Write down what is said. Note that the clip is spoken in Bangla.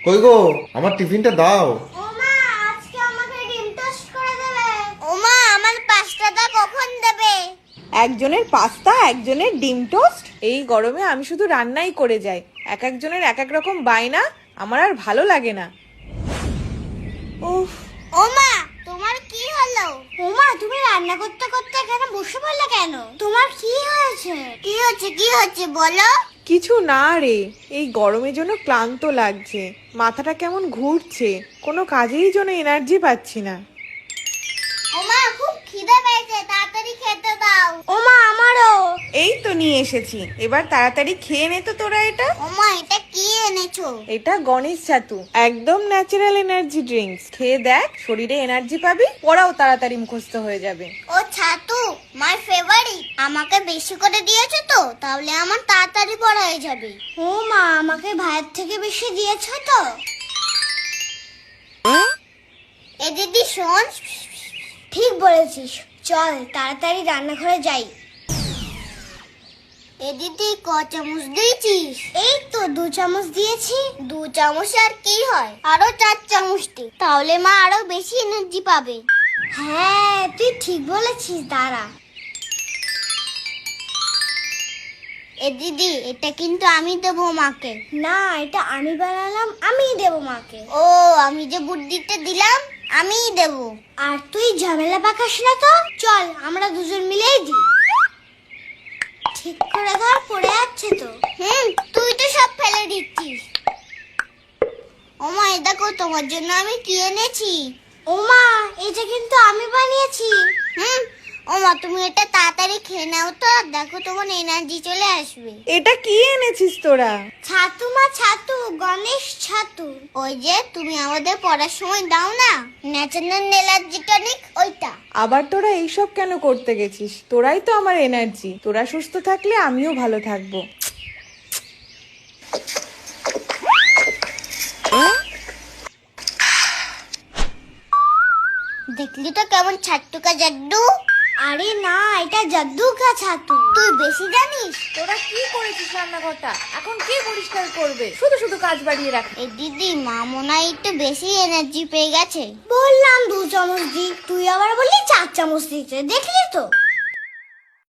কই গো, আমার টিফিনটা দাও। ওমা, আজকে আমাকে ডিম টোস্ট করে দেবে। ওমা, আমার পাস্তাটা কখন দেবে? একজনের পাস্তা, একজনের ডিম টোস্ট। এই গরমে আমি শুধু রান্নাই করে যাই। এক একজনের এক এক রকম বায়না, আমার আর ভালো লাগে না। উফ, ওমা, তোমার কি হলো? ওমা, তুমি রান্না করতে করতে এখানে বসে পড়লে কেন? তোমার কি হয়েছে? কি হয়েছে বলো? কিছু না রে, এই গরমের জন্য ক্লান্ত লাগছে, মাথাটা কেমন ঘুরছে, কোনো কাজেই জন্য এনার্জি পাচ্ছি না। ওমা, খুব খিদে পেয়েছে, তাড়াতাড়ি খেতে দাও। ওমা, আমারও। এই তো নিয়ে এসেছি, এবার তাড়াতাড়ি খেয়ে নে তো তোরা এটা। ওমা, এটা কি এনেছো? এটা গণেশ ছাতু, একদম ন্যাচারাল এনার্জি ড্রিঙ্কস। খেয়ে দেখ, শরীরে এনার্জি পাবি, পড়াও তাড়াতাড়ি মুখস্থ হয়ে যাবে। ও ছাতু, মাই ফেভারিট। আমাকে বেশি করে দিয়েছো তো, তাহলে আমার তাড়াতাড়ি পড়া হয়ে যাবে। ও মা, আমাকে ভাইয়ের থেকে বেশি দিয়েছো তো? এ দিদি শোন, ঠিক বলেছিস, চল তাড়াতাড়ি রান্নাঘরে যাই। এ দিদি ক চামচ দিয়েছিস? এই তো 2 চামচ দিয়েছি। 2 চামচ আর কি হয়, আরো 4 চামচ দে, তাহলে মা আরো বেশি এনার্জি পাবে। হ্যাঁ, তুই ঠিক বলেছিস, দাঁড়া। এ দিদি, এটা কিন্তু আমি দেবো মাকে। না, এটা আমি বানালাম, আমিই দেবো মাকে। ও, আমি যে বুদ্ধিটা দিলাম, আমিই দেবো। আর তুই ঝামেলা পাকাস না তো, চল আমরা দুজন মিলেই দিই। ঠিক করে ধর, পড়ে যাচ্ছে তো। তুই তো সব ফেলে দিচ্ছিস। ওমা, এই দেখো তোমার জন্য আমি কি এনেছি। ওমা, এটা কিন্তু আমি বানিয়েছি। ওমা, তুমি এটা তাড়াতাড়ি খেয়ে নাও তো, দেখো তোমার এনার্জি চলে আসবে। এটা কি এনেছিস তোরা? ছাতু মা, ছাতু, গণেশ ছাতু। ওই যে তুমি আমাদের পড়ার সময় দাও না, ন্যাচারাল এনার্জি টনিক, ওইটা। আবার তোরা এইসব কেন করতে গেছিস? তোরাই তো আমার এনার্জি, তোরা সুস্থ থাকলে আমিও ভালো থাকবো। দেখলি তো কেমন ছাট্টু কা জাদু। আরে না, এটা জাদু কা ছাতু। তুই বেশি জানিস। তোরা কি করেছিস রান্নাঘরটা? এখন কে পরিষ্কার করবে? শুধু শুধু কাজ বাড়িয়ে রাখ। এই দিদি, মা মনে হয় একটু বেশি এনার্জি পেয়ে গেছে। বললাম 2 চামচ দি, তুই আবার বললি 4 চামচ দিতে, দেখলি তো।